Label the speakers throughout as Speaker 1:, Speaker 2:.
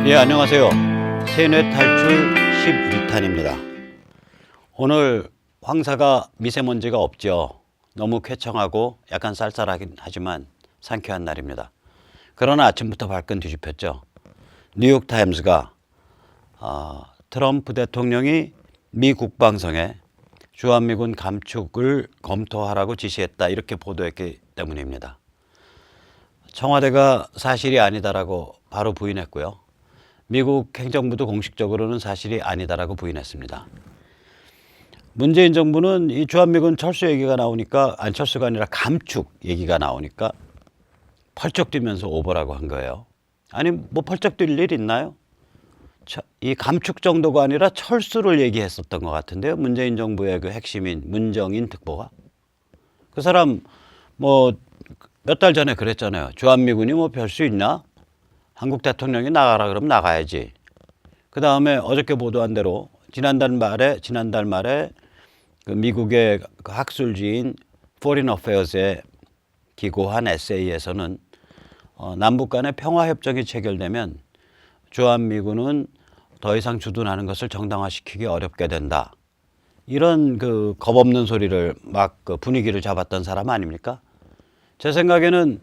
Speaker 1: 예, 안녕하세요. 세뇌 탈출 12탄입니다. 오늘 황사가 미세먼지가 없죠. 너무 쾌청하고 약간 쌀쌀하긴 하지만 상쾌한 날입니다. 그러나 아침부터 발끈 뒤집혔죠. 뉴욕타임스가 트럼프 대통령이 미 국방성에 주한미군 감축을 검토하라고 지시했다, 이렇게 보도했기 때문입니다. 청와대가 사실이 아니다라고 바로 부인했고요. 미국 행정부도 공식적으로는 사실이 아니다라고 부인했습니다. 문재인 정부는 이 주한미군 철수 얘기가 나오니까, 아니 철수가 아니라 감축 얘기가 나오니까 펄쩍 뛰면서 오버라고 한 거예요. 아니 뭐 펄쩍 뛸 일 있나요? 이 감축 정도가 아니라 철수를 얘기했었던 것 같은데요. 문재인 정부의 그 핵심인 문정인 특보가. 그 사람 뭐 몇 달 전에 그랬잖아요. 주한미군이 뭐 별 수 있나? 한국 대통령이 나가라 그러면 나가야지. 그 다음에 어저께 보도한 대로 지난달 말에 그 미국의 그 학술지인 Foreign Affairs에 기고한 에세이에서는 남북 간의 평화협정이 체결되면 주한미군은 더 이상 주둔하는 것을 정당화시키기 어렵게 된다. 이런 그 겁없는 소리를 막 그 분위기를 잡았던 사람 아닙니까? 제 생각에는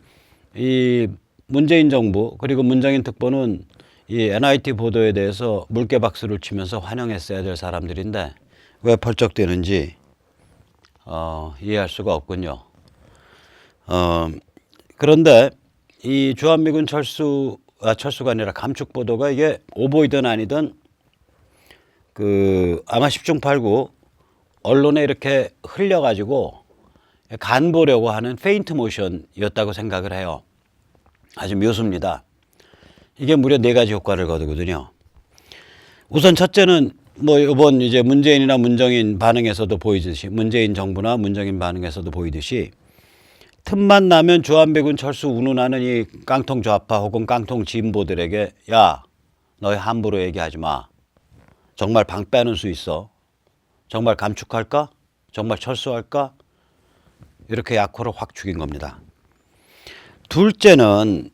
Speaker 1: 이 문재인 정부 그리고 문정인 특보는 이 NIT 보도에 대해서 물개박수를 치면서 환영했어야 될 사람들인데 왜 펄쩍 뛰는지 이해할 수가 없군요. 그런데 이 주한미군 철수가 아니라 감축 보도가 이게 오보이든 아니든 그 아마 10중 8구 언론에 이렇게 흘려가지고 간 보려고 하는 페인트 모션이었다고 생각을 해요. 아주 묘수입니다. 이게 무려 4가지 효과를 거두거든요. 우선 첫째는 뭐 이번 이제 문재인이나 문정인 반응에서도 보이듯이, 문재인 정부나 문정인 반응에서도 보이듯이 틈만 나면 주한미군 철수 운운하는 이 깡통 좌파 혹은 깡통 진보들에게 야, 너희 함부로 얘기하지 마. 정말 방 빼는 수 있어. 정말 감축할까? 정말 철수할까? 이렇게 약호를 확 죽인 겁니다. 둘째는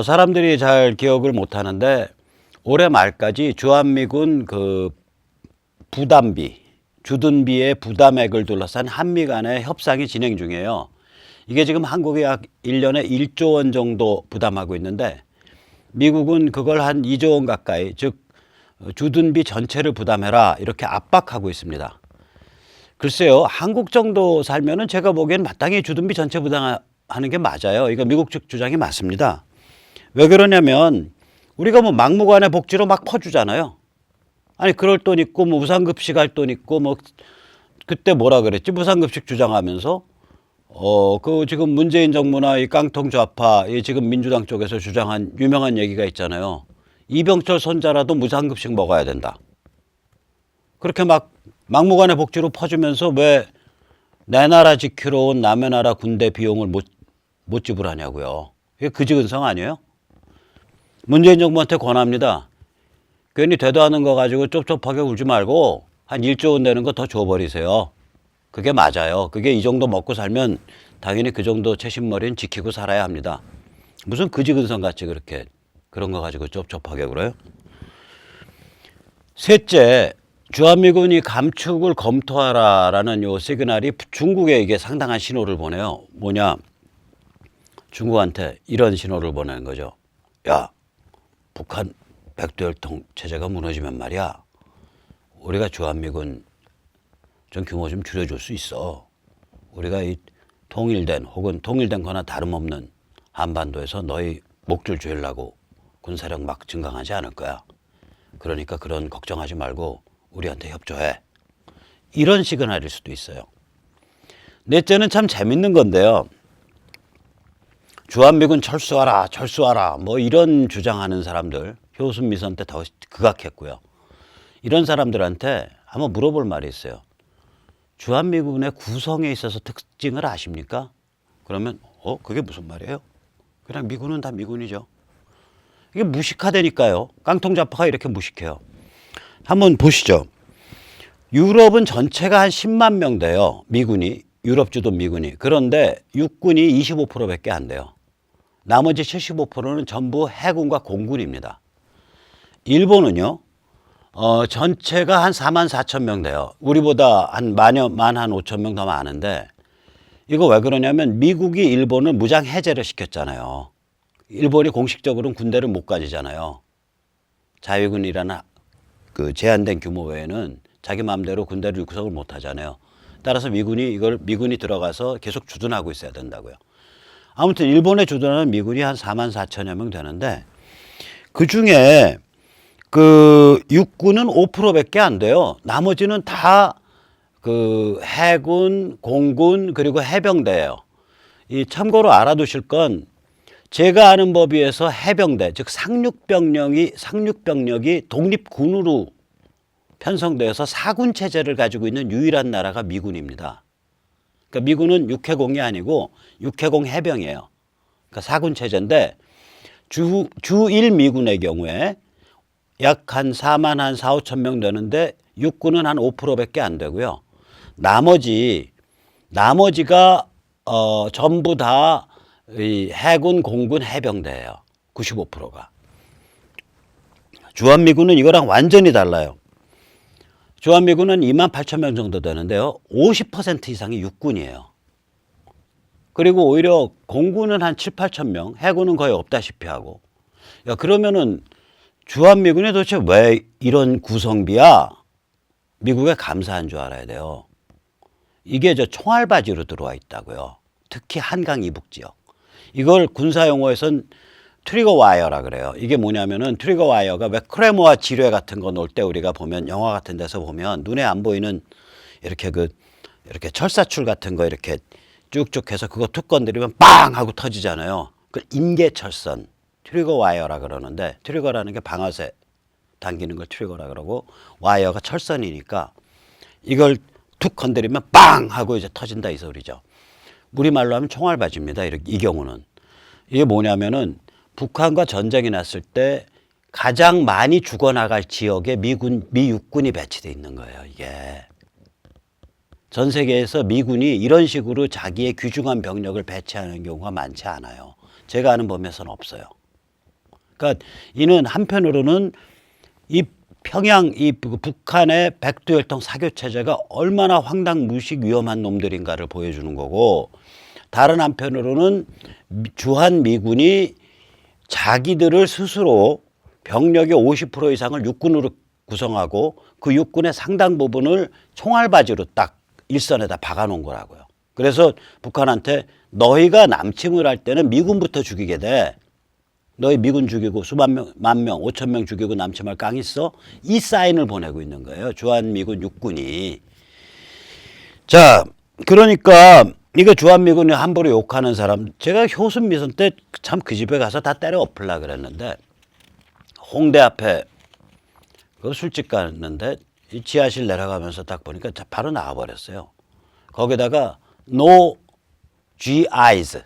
Speaker 1: 사람들이 잘 기억을 못 하는데 올해 말까지 주한미군 그 부담비, 주둔비의 부담액을 둘러싼 한미 간의 협상이 진행 중이에요. 이게 지금 한국이 약 1년에 1조 원 정도 부담하고 있는데 미국은 그걸 한 2조 원 가까이, 즉 주둔비 전체를 부담해라, 이렇게 압박하고 있습니다. 글쎄요, 한국 정도 살면은 제가 보기엔 마땅히 주둔비 전체 부담하는 게 맞아요. 이거 미국 측 주장이 맞습니다. 왜 그러냐면 우리가 뭐 막무가내 복지로 막 퍼주잖아요. 아니 그럴 돈 있고 뭐 무상급식 할 돈 있고 뭐 그때 뭐라 그랬지, 무상급식 주장하면서 그 지금 문재인 정부나 이 깡통 좌파, 이 지금 민주당 쪽에서 주장한 유명한 얘기가 있잖아요. 이병철 손자라도 무상급식 먹어야 된다. 그렇게 막 막무가내 복지로 퍼주면서 왜 내 나라 지키러 온 남의 나라 군대 비용을 못 지불하냐고요. 이게 그지근성 아니에요? 문재인 정부한테 권합니다. 괜히 되도 않은 거 가지고 쩝쩝하게 울지 말고 한 1조 원 되는 거 더 줘버리세요. 그게 맞아요. 그게 이 정도 먹고 살면 당연히 그 정도 채신머리는 지키고 살아야 합니다. 무슨 그지근성 같이 그렇게 그런 거 가지고 쩝쩝하게 그래요? 셋째, 주한미군이 감축을 검토하라라는 요 시그널이 중국에 이게 상당한 신호를 보내요. 뭐냐? 중국한테 이런 신호를 보내는 거죠. 야, 북한 백두혈통 체제가 무너지면 말이야, 우리가 주한미군 좀 규모 좀 줄여줄 수 있어. 우리가 이 통일된 혹은 통일된 거나 다름없는 한반도에서 너희 목줄 조이려고 군사력 막 증강하지 않을 거야. 그러니까 그런 걱정하지 말고 우리한테 협조해. 이런 시그널일 수도 있어요. 넷째는 참 재밌는 건데요. 주한미군 철수하라, 철수하라, 뭐 이런 주장하는 사람들, 효순미선 때 더 극악했고요. 이런 사람들한테 한번 물어볼 말이 있어요. 주한미군의 구성에 있어서 특징을 아십니까? 그러면 그게 무슨 말이에요? 그냥 미군은 다 미군이죠. 이게 무식하다니까요. 깡통좌파가 이렇게 무식해요. 한번 보시죠. 유럽은 전체가 한 10만 명 돼요. 미군이, 유럽 주둔 미군이. 그런데 육군이 25%밖에 안 돼요. 나머지 75%는 전부 해군과 공군입니다. 일본은요, 전체가 한 4만 4천 명 돼요. 우리보다 한 만 한 5천 명 더 많은데, 이거 왜 그러냐면 미국이 일본을 무장 해제를 시켰잖아요. 일본이 공식적으로는 군대를 못 가지잖아요. 자위군이라는 그 제한된 규모 외에는 자기 마음대로 군대를 육성을 못 하잖아요. 따라서 미군이 들어가서 계속 주둔하고 있어야 된다고요. 아무튼 일본에 주둔하는 미군이 한 4만 4천여 명 되는데, 그 중에 그 육군은 5%밖에 안 돼요. 나머지는 다 그 해군, 공군, 그리고 해병대예요. 이 참고로 알아두실 건, 제가 아는 법에 의해서 해병대, 즉 상륙병력이 독립군으로 편성되어서 사군 체제를 가지고 있는 유일한 나라가 미군입니다. 그러니까 미군은 육해공이 아니고 육해공 해병이에요. 그러니까 사군 체제인데, 주일 미군의 경우에 약 한 4만 한 4, 5천 명 되는데 육군은 한 5%밖에 안 되고요. 나머지가 전부 다 이 해군, 공군, 해병대예요. 95%가. 주한미군은 이거랑 완전히 달라요. 주한미군은 2만 8천 명 정도 되는데요. 50% 이상이 육군이에요. 그리고 오히려 공군은 한 7, 8천 명, 해군은 거의 없다시피 하고. 야, 그러면은 주한미군이 도대체 왜 이런 구성비야? 미국에 감사한 줄 알아야 돼요. 이게 저 총알바지로 들어와 있다고요. 특히 한강 이북 지역. 이걸 군사 용어에선 트리거 와이어라 그래요. 이게 뭐냐면은 트리거 와이어가 왜 크레모아 지뢰 같은 거 놓을 때 우리가 보면 영화 같은 데서 보면 눈에 안 보이는 이렇게 이렇게 철사줄 같은 거 이렇게 쭉쭉 해서 그거 툭 건드리면 빵 하고 터지잖아요. 그 임계철선 트리거 와이어라 그러는데, 트리거라는 게 방아쇠 당기는 걸 트리거라 그러고 와이어가 철선이니까 이걸 툭 건드리면 빵 하고 이제 터진다 이 소리죠. 우리말로 하면 총알바지입니다. 이 경우는. 이게 뭐냐면은 북한과 전쟁이 났을 때 가장 많이 죽어나갈 지역에 미 육군이 배치되어 있는 거예요. 이게. 전 세계에서 미군이 이런 식으로 자기의 귀중한 병력을 배치하는 경우가 많지 않아요. 제가 아는 범위에서는 없어요. 그러니까 이는 한편으로는 이 북한의 백두혈통 사교 체제가 얼마나 황당무식 위험한 놈들인가를 보여주는 거고, 다른 한편으로는 주한미군이 자기들을 스스로 병력의 50% 이상을 육군으로 구성하고 그 육군의 상당 부분을 총알바지로 딱 일선에다 박아놓은 거라고요. 그래서 북한한테 너희가 남침을 할 때는 미군부터 죽이게 돼. 너희 미군 죽이고 수만 명, 만 명, 5천 명 죽이고 남침할 깡 있어? 이 사인을 보내고 있는 거예요. 주한미군 육군이. 자, 그러니까 이거 주한미군이 함부로 욕하는 사람, 제가 효순미선 때 참 그 집에 가서 다 때려 엎으려고 그랬는데, 홍대 앞에 그 술집 갔는데 이 지하실 내려가면서 딱 보니까 바로 나와버렸어요. 거기다가 No GIs.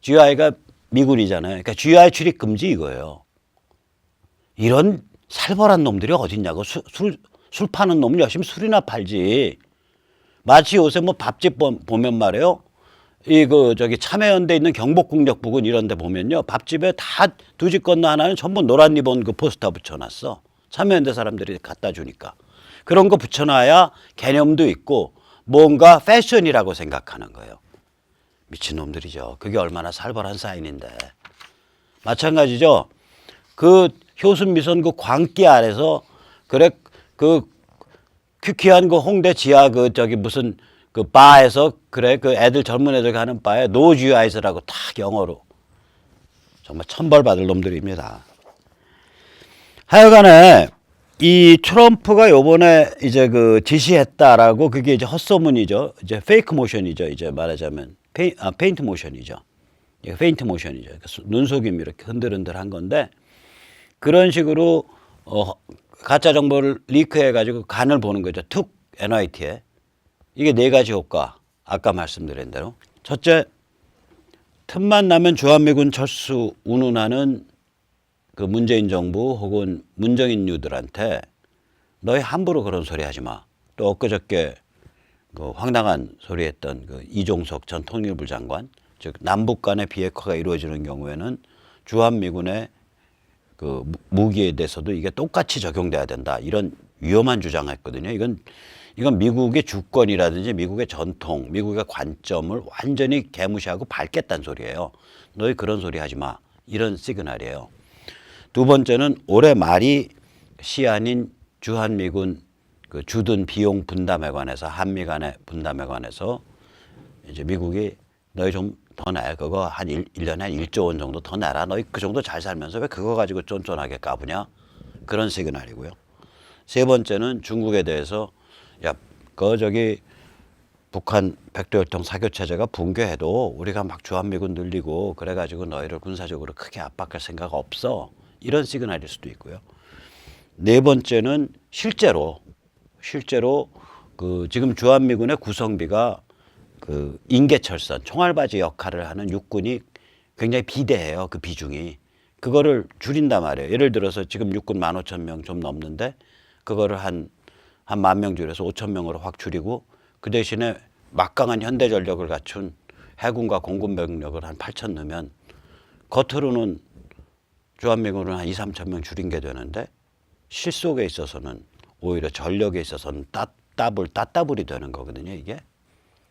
Speaker 1: GI가 미군이잖아요. 그러니까 GI 출입 금지 이거예요. 이런 살벌한 놈들이 어딨냐고. 술 파는 놈은 열심히 술이나 팔지. 마치 요새 뭐 밥집 보면 말이에요. 저기 참여연대 있는 경복궁역 부근 이런 데 보면요. 밥집에 다 두 집 건너 하나는 전부 노란 리본 그 포스터 붙여놨어. 참여연대 사람들이 갖다 주니까. 그런 거 붙여놔야 개념도 있고 뭔가 패션이라고 생각하는 거예요. 미친놈들이죠. 그게 얼마나 살벌한 사인인데. 마찬가지죠. 그 효순미선 그 광기 아래서 그래 그 퀴퀴한 그 홍대 지하 저기 무슨 그 바에서 그래 그 젊은 애들 가는 바에 노주아이스라고 딱 영어로 정말 천벌 받을 놈들입니다. 하여간에 이 트럼프가 요번에 이제 그 지시했다라고 그게 이제 헛소문이죠. 이제 페이크 모션이죠. 이제 말하자면 페인트 모션이죠. 페인트 모션이죠. 눈속임이 이렇게 흔들흔들 한 건데, 그런 식으로 가짜 정보를 리크해 가지고 간을 보는 거죠. 툭 NYT에. 이게 네 가지 효과. 아까 말씀드린 대로. 첫째, 틈만 나면 주한미군 철수 운운하는 그 문재인 정부 혹은 문정인류들한테 너희 함부로 그런 소리 하지 마. 또 엊그저께 그 황당한 소리 했던 그 이종석 전 통일부 장관, 즉 남북 간의 비핵화가 이루어지는 경우에는 주한미군의 그 무기에 대해서도 이게 똑같이 적용돼야 된다. 이런 위험한 주장을 했거든요. 이건 미국의 주권이라든지 미국의 전통, 미국의 관점을 완전히 개무시하고 밟겠다는 소리예요. 너희 그런 소리 하지 마. 이런 시그널이에요. 두 번째는 올해 말이 시한인 주한미군 그 주둔 비용 분담에 관해서 한미 간의 분담에 관해서 이제 미국이 너희 좀 더 내. 그거 한 1년에 한 1조 원 정도 더 내라. 너희 그 정도 잘 살면서 왜 그거 가지고 쫀쫀하게 까부냐. 그런 시그널이고요. 세 번째는 중국에 대해서 야, 저기 북한 백두혈통 사교 체제가 붕괴해도 우리가 막 주한미군 늘리고 그래가지고 너희를 군사적으로 크게 압박할 생각 없어. 이런 시그널일 수도 있고요. 네 번째는 실제로 그 지금 주한미군의 구성비가 그 인계철선, 총알바지 역할을 하는 육군이 굉장히 비대해요. 그 비중이. 그거를 줄인단 말이에요. 예를 들어서 지금 육군 15,000명 좀 넘는데 그거를 한 10,000명 줄여서 5,000명으로 확 줄이고 그 대신에 막강한 현대 전력을 갖춘 해군과 공군 병력을 한 8,000 넣으면 겉으로는 주한미군은 한 2,000~3,000명 줄인 게 되는데 실속에 있어서는 오히려 전력에 있어서는 따따블이 되는 거거든요, 이게.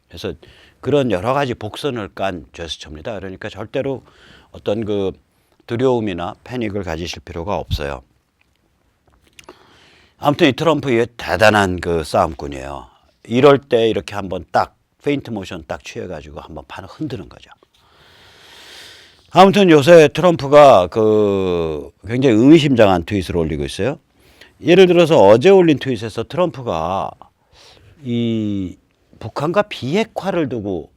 Speaker 1: 그래서 그런 여러 가지 복선을 깐 제스처입니다. 그러니까 절대로 어떤 그 두려움이나 패닉을 가지실 필요가 없어요. 아무튼 이 트럼프 이 대단한 그 싸움꾼이에요. 이럴 때 이렇게 한번 딱 페인트 모션 딱 취해가지고 한번 판을 흔드는 거죠. 아무튼 요새 트럼프가 그 굉장히 의미심장한 트윗을 올리고 있어요. 예를 들어서 어제 올린 트윗에서 트럼프가 이 북한과 비핵화를 두고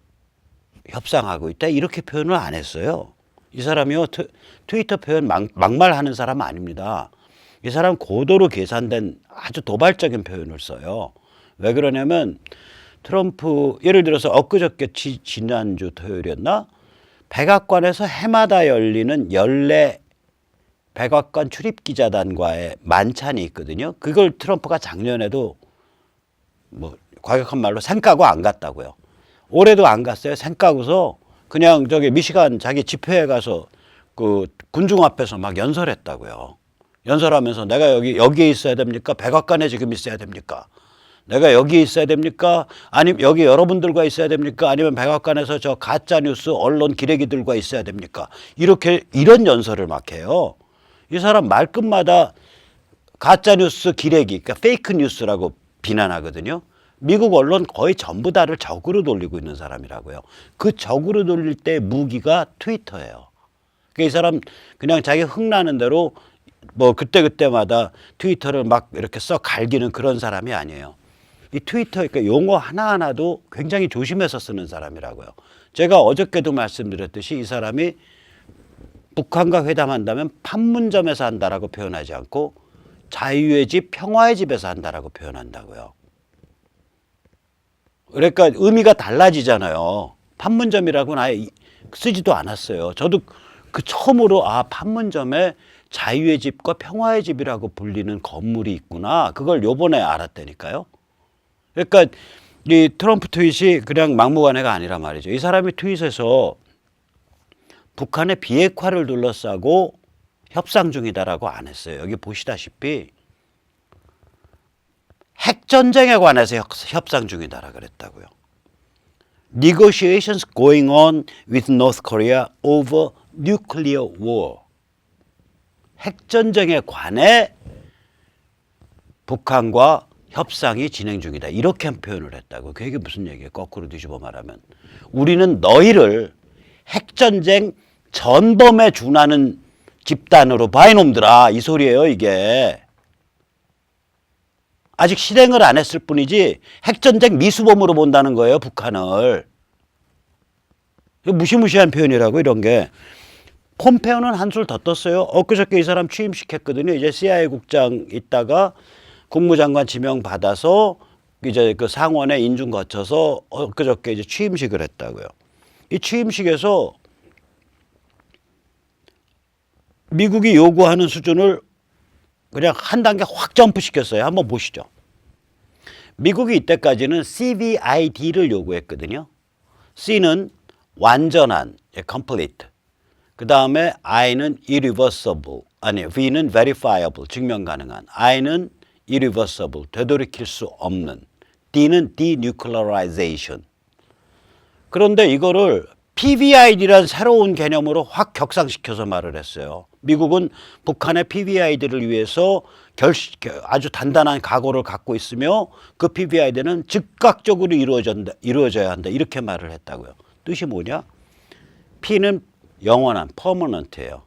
Speaker 1: 협상하고 있다 이렇게 표현을 안 했어요. 이 사람이요 트위터 표현 막말하는 사람 아닙니다. 이 사람 고도로 계산된 아주 도발적인 표현을 써요. 왜 그러냐면 트럼프 예를 들어서 엊그저께 지난주 토요일이었나 백악관에서 해마다 열리는 연례 백악관 출입기자단과의 만찬이 있거든요. 그걸 트럼프가 작년에도 뭐 과격한 말로 생까고 안 갔다고요. 올해도 안 갔어요. 생까고서 그냥 저기 미시간 자기 집회에 가서 그 군중 앞에서 막 연설했다고요. 연설하면서 내가 여기에 있어야 됩니까? 백악관에 지금 있어야 됩니까? 내가 여기 있어야 됩니까? 아니면 여기 여러분들과 있어야 됩니까? 아니면 백악관에서 저 가짜 뉴스 언론 기레기들과 있어야 됩니까? 이런 연설을 막 해요. 이 사람 말끝마다 가짜 뉴스 기레기, 그러니까 페이크 뉴스라고 비난하거든요. 미국 언론 거의 전부 다를 적으로 돌리고 있는 사람이라고요. 그 적으로 돌릴 때 무기가 트위터예요. 그러니까 이 사람 그냥 자기 흥나는 대로 뭐 그때마다 트위터를 막 이렇게 써 갈기는 그런 사람이 아니에요. 이 트위터 그러니까 용어 하나하나도 굉장히 조심해서 쓰는 사람이라고요. 제가 어저께도 말씀드렸듯이 이 사람이 북한과 회담한다면 판문점에서 한다라고 표현하지 않고 자유의 집, 평화의 집에서 한다라고 표현한다고요. 그러니까 의미가 달라지잖아요. 판문점이라고는 아예 쓰지도 않았어요. 저도 그 처음으로 판문점에 자유의 집과 평화의 집이라고 불리는 건물이 있구나. 그걸 요번에 알았다니까요. 그러니까 이 트럼프 트윗이 그냥 막무가내가 아니란 말이죠. 이 사람이 트윗에서 북한의 비핵화를 둘러싸고 협상 중이다라고 안 했어요. 여기 보시다시피 핵전쟁에 관해서 협상 중이다라고 그랬다고요. Negotiations going on with North Korea over nuclear war. 핵전쟁에 관해 북한과 협상이 진행 중이다. 이렇게 표현을 했다고. 그게 무슨 얘기예요? 거꾸로 뒤집어 말하면. 우리는 너희를 핵전쟁 전범에 준하는 집단으로 봐 이놈들아. 이 소리예요 이게. 아직 실행을 안 했을 뿐이지 핵전쟁 미수범으로 본다는 거예요. 북한을. 무시무시한 표현이라고 이런 게. 폼페오는 한술 더 떴어요. 엊그저께 이 사람 취임시켰거든요. 이제 CIA 국장 있다가 국무장관 지명 받아서 이제 그 상원에 인준 거쳐서 엊그저께 이제 취임식을 했다고요. 이 취임식에서 미국이 요구하는 수준을 그냥 한 단계 확 점프시켰어요. 한번 보시죠. 미국이 이때까지는 CVID를 요구했거든요. C는 완전한, complete. 그 다음에 I는 irreversible, 아니 V는 verifiable, 증명 가능한, I는 irreversible, 되돌이킬 수 없는, D는 denuclearization. 그런데 이거를 PVID라는 새로운 개념으로 확 격상시켜서 말을 했어요. 미국은 북한의 PVID를 위해서 아주 단단한 각오를 갖고 있으며 그 PVID는 즉각적으로 이루어져야 한다. 이렇게 말을 했다고요. 뜻이 뭐냐? P는 영원한, permanent예요.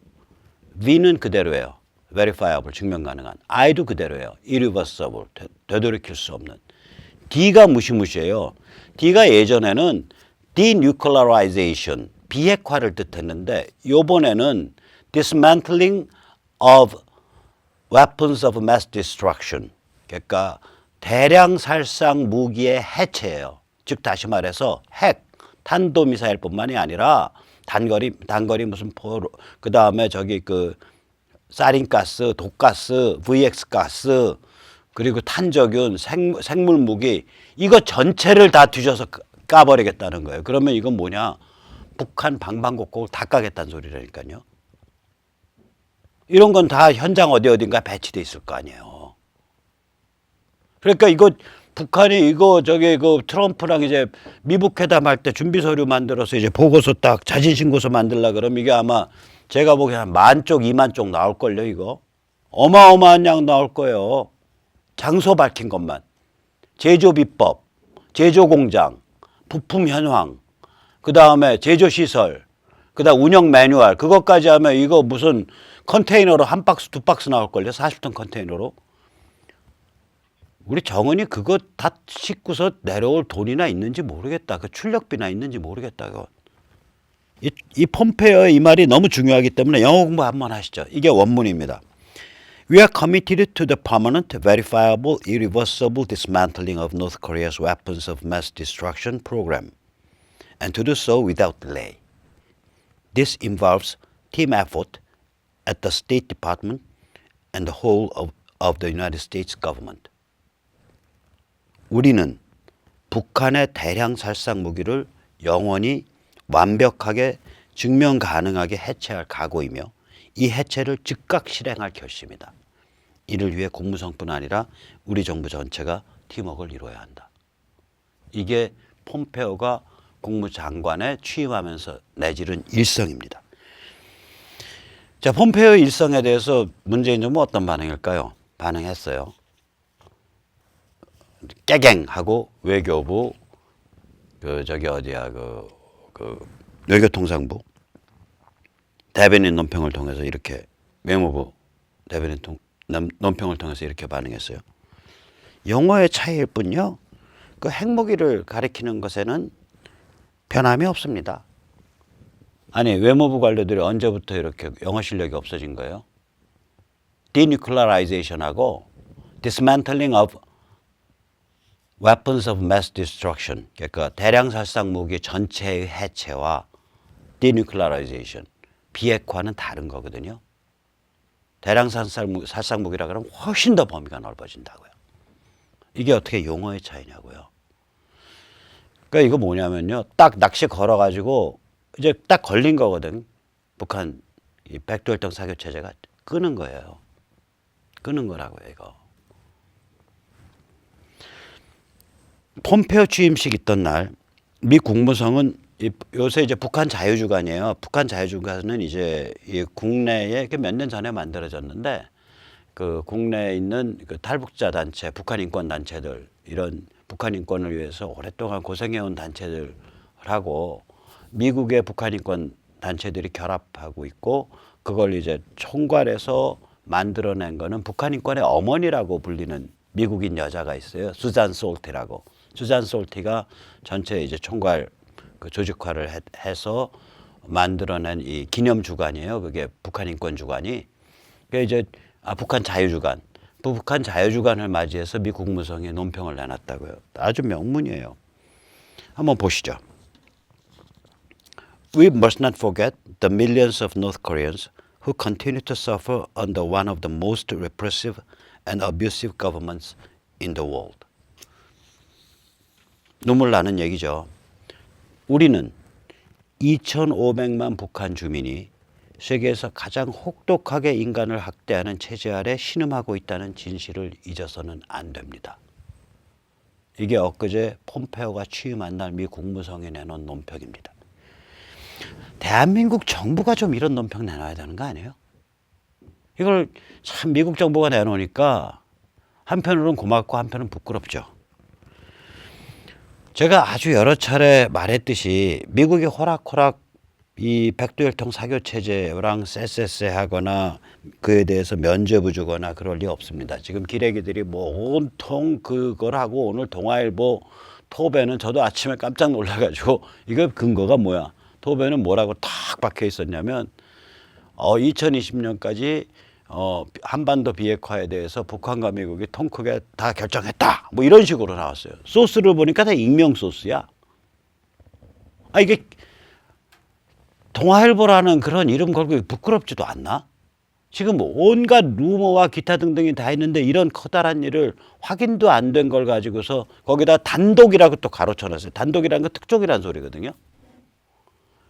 Speaker 1: V는 그대로예요. verifiable, 증명 가능한. I도 그대로예요. irreversible, 되돌이킬 수 없는. D가 무시무시해요. D가 예전에는 denuclearization, 비핵화를 뜻했는데 이번에는 dismantling of weapons of mass destruction, 그러니까 대량 살상 무기의 해체예요. 즉 다시 말해서 핵, 탄도미사일뿐만이 아니라 단거리 무슨 그 다음에 저기 그 사린가스, 독가스, VX 가스, 그리고 탄저균, 생물 무기, 이거 전체를 다 뒤져서 까버리겠다는 거예요. 그러면 이건 뭐냐? 북한 방방곡곡을 다 까겠다는 소리라니까요. 이런 건 다 현장 어딘가 배치돼 있을 거 아니에요. 그러니까 이거 북한이 이거 저기 그 트럼프랑 이제 미북 회담할 때 준비 서류 만들어서 이제 보고서 딱 자진 신고서 만들라 그러면 이게 아마 제가 보기엔 한 10,000쪽, 20,000쪽 나올걸요, 이거. 어마어마한 양 나올 거예요. 장소 밝힌 것만. 제조 비법, 제조 공장, 부품 현황, 그 다음에 제조 시설, 그 다음 운영 매뉴얼, 그것까지 하면 이거 무슨 컨테이너로 한 박스, 두 박스 나올걸요, 40톤 컨테이너로. 우리 정은이 그거 다 싣고서 내려올 돈이나 있는지 모르겠다. 그 출력비나 있는지 모르겠다. 그거. 이 폼페이오의 이 말이 너무 중요하기 때문에 영어 공부 한번 하시죠. 이게 원문입니다. We are committed to the permanent, verifiable, irreversible dismantling of North Korea's weapons of mass destruction program, and to do so without delay. This involves team effort at the State Department and the whole of the United States government. 우리는 북한의 대량 살상 무기를 영원히 완벽하게 증명 가능하게 해체할 각오이며 이 해체를 즉각 실행할 결심이다. 이를 위해 국무성뿐 아니라 우리 정부 전체가 팀워크를 이루어야 한다. 이게 폼페오가 국무장관에 취임하면서 내지른 일성입니다. 자, 폼페오 일성에 대해서 문재인 정부 어떤 반응일까요? 반응했어요. 깨갱하고 외교부 저기 어디야 외교통상부 대변인 논평을 통해서 이렇게 외무부 대변인 논평을 통해서 이렇게 반응했어요. 용어의 차이일 뿐요. 그 핵무기를 가리키는 것에는 변함이 없습니다. 아니 외무부 관료들이 언제부터 이렇게 영어 실력이 없어진 거예요? denuclearization하고 dismantling of weapons of mass destruction, 그러니까 대량 살상 무기 전체의 해체와 denuclearization, 비핵화는 다른 거거든요. 대량 살상 무기라 그러면 훨씬 더 범위가 넓어진다고요. 이게 어떻게 용어의 차이냐고요. 그러니까 이거 뭐냐면요. 딱 낚시 걸어가지고 이제 딱 걸린 거거든. 북한 이 백두혈통 사교 체제가 끄는 거예요. 끄는 거라고요, 이거. 폼페오 취임식 있던 날, 미 국무성은 요새 이제 북한 자유주간이에요. 북한 자유주간은 이제 이 국내에 몇 년 전에 만들어졌는데 그 국내에 있는 그 탈북자 단체, 북한 인권 단체들 이런 북한 인권을 위해서 오랫동안 고생해온 단체들하고 미국의 북한 인권 단체들이 결합하고 있고 그걸 이제 총괄해서 만들어낸 거는 북한 인권의 어머니라고 불리는 미국인 여자가 있어요. 수잔 솔티라고. 수잔 솔티가 전체 이제 총괄 그 조직화를 해서 만들어낸 이 기념 주간이에요. 그게 북한 인권 주간이. 그게 이제 북한 자유주간. 북한 자유주간을 맞이해서 미 국무성에 논평을 내놨다고요. 아주 명문이에요. 한번 보시죠. We must not forget the millions of North Koreans who continue to suffer under one of the most repressive and abusive governments in the world. 눈물 나는 얘기죠. 우리는 2,500만 북한 주민이 세계에서 가장 혹독하게 인간을 학대하는 체제 아래 신음하고 있다는 진실을 잊어서는 안 됩니다. 이게 엊그제 폼페오가 취임한 날 미 국무성이 내놓은 논평입니다. 대한민국 정부가 좀 이런 논평 내놔야 되는 거 아니에요? 이걸 참 미국 정부가 내놓으니까 한편으로는 고맙고 한편은 부끄럽죠. 제가 아주 여러 차례 말했듯이 미국이 호락호락 이 백두혈통 사교 체제랑 쎄쎄쎄하거나 그에 대해서 면죄부 주거나 그럴 리 없습니다. 지금 기레기들이 뭐 온통 그걸 하고 오늘 동아일보 톱에는 저도 아침에 깜짝 놀라가지고 이거 근거가 뭐야? 톱에는 뭐라고 탁 박혀 있었냐면 2020년까지 한반도 비핵화에 대해서 북한과 미국이 통 크게 다 결정했다. 뭐 이런 식으로 나왔어요. 소스를 보니까 다 익명 소스야. 이게 동아일보라는 그런 이름 걸고 부끄럽지도 않나? 지금 온갖 루머와 기타 등등이 다 있는데 이런 커다란 일을 확인도 안 된 걸 가지고서 거기다 단독이라고 또 가로쳐놨어요. 단독이라는 건 특종이라는 소리거든요.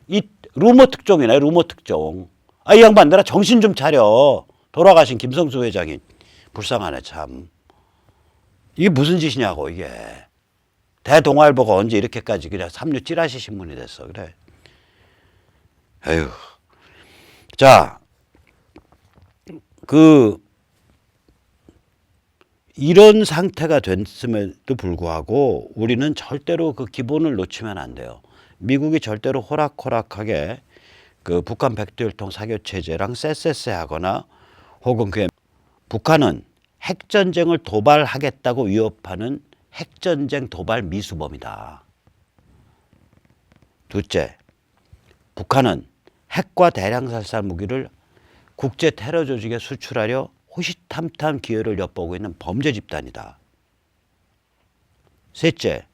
Speaker 1: 이 루머 특종이네, 루머 특종. 이 양반들아 정신 좀 차려. 돌아가신 김성수 회장이 불쌍하네 참. 이게 무슨 짓이냐고 이게. 대동아일보가 언제 이렇게까지 그냥 삼류 찌라시 신문이 됐어 그래. 에휴. 자, 이런 상태가 됐음에도 불구하고 우리는 절대로 그 기본을 놓치면 안 돼요. 미국이 절대로 호락호락하게 그 북한 백두혈통 사교 체제랑 쎄쎄쎄하거나 혹은 북한은 핵전쟁을 도발하겠다고 위협하는 핵전쟁 도발 미수범이다. 둘째, 북한은 핵과 대량살상 무기를 국제 테러 조직에 수출하려 호시탐탐 기회를 엿보고 있는 범죄 집단이다. 셋째,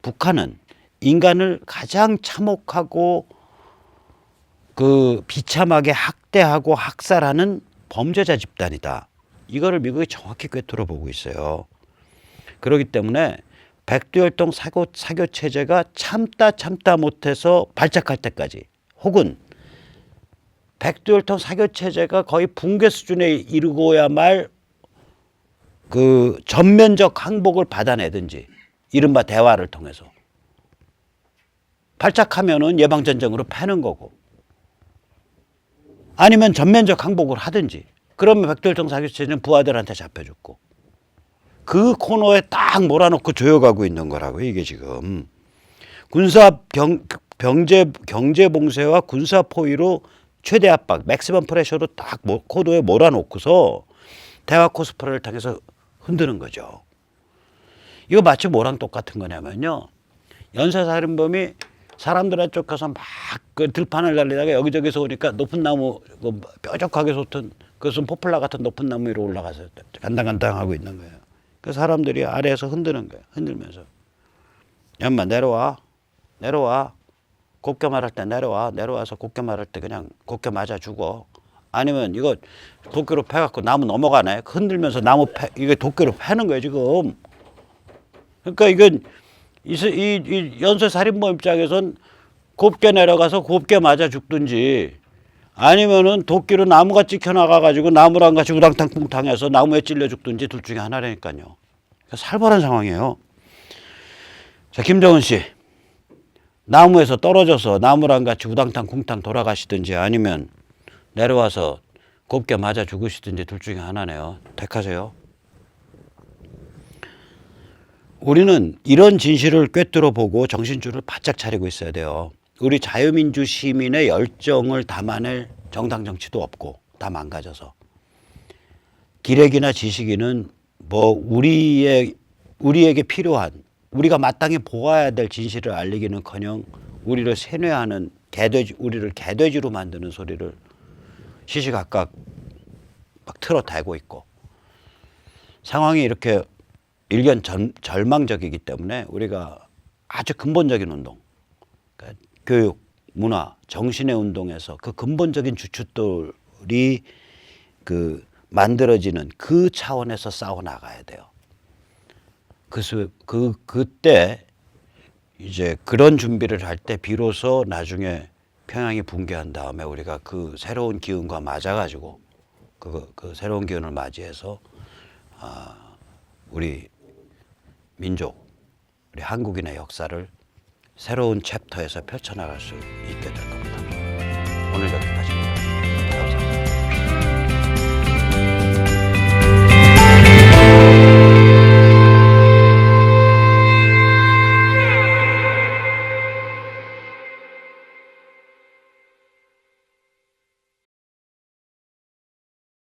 Speaker 1: 북한은 인간을 가장 참혹하고 비참하게 학대하고 학살하는 범죄자 집단이다. 이거를 미국이 정확히 꿰뚫어 보고 있어요. 그렇기 때문에 백두혈통 사교 체제가 참다 못해서 발작할 때까지 혹은 백두혈통 사교 체제가 거의 붕괴 수준에 이르고야 말 전면적 항복을 받아내든지 이른바 대화를 통해서 발작하면은 예방전쟁으로 패는 거고 아니면 전면적 항복을 하든지 그러면 백두혈통 사교 체제는 부하들한테 잡혀 죽고 그 코너에 딱 몰아놓고 조여가고 있는 거라고 이게 지금 경제 봉쇄와 군사 포위로 최대 압박, 맥시멈 프레셔로 딱 코도에 몰아놓고서 대화 코스프레를 통해서 흔드는 거죠. 이거 마치 뭐랑 똑같은 거냐면요. 연쇄살인범이 사람들한테 쫓겨서 막 그 들판을 달리다가 여기저기서 오니까 높은 나무, 뾰족하게 솟은 그것은 포플라 같은 높은 나무 위로 올라가서 간당간당하고 있는 거예요. 그 사람들이 아래에서 흔드는 거예요. 흔들면서. 엄마 내려와. 곱게 말할 때 내려와서 곱게 말할 때 그냥 곱게 맞아 죽어. 아니면 이거 도끼로 패갖고 나무 넘어가네. 흔들면서 이게 도끼로 패는 거예요 지금. 그러니까 이건 이 연쇄살인범 입장에선 곱게 내려가서 곱게 맞아 죽든지 아니면은 도끼로 나무가 찍혀 나가가지고 나무랑 같이 우당탕풍탕해서 나무에 찔려 죽든지 둘 중에 하나라니까요. 그러니까 살벌한 상황이에요. 자, 김정은 씨. 나무에서 떨어져서 나무랑 같이 우당탕 쿵탕 돌아가시든지 아니면 내려와서 곱게 맞아 죽으시든지 둘 중에 하나네요. 택하세요. 우리는 이런 진실을 꿰뚫어 보고 정신줄을 바짝 차리고 있어야 돼요. 우리 자유민주 시민의 열정을 담아낼 정당 정치도 없고 다 망가져서 기레기나 지식인은 우리에게 필요한 우리가 마땅히 보아야 될 진실을 알리기는커녕 우리를 세뇌하는 우리를 개돼지로 만드는 소리를 시시각각 막 틀어대고 있고 상황이 이렇게 일견 절망적이기 때문에 우리가 아주 근본적인 운동, 그러니까 교육, 문화, 정신의 운동에서 그 근본적인 주춧돌이 만들어지는 그 차원에서 싸워 나가야 돼요. 그때 이제 그런 준비를 할 때 비로소 나중에 평양이 붕괴한 다음에 우리가 그 새로운 기운과 맞아가지고 그 새로운 기운을 맞이해서 우리 민족, 우리 한국인의 역사를 새로운 챕터에서 펼쳐나갈 수 있게 될 겁니다. 오늘 여기까지.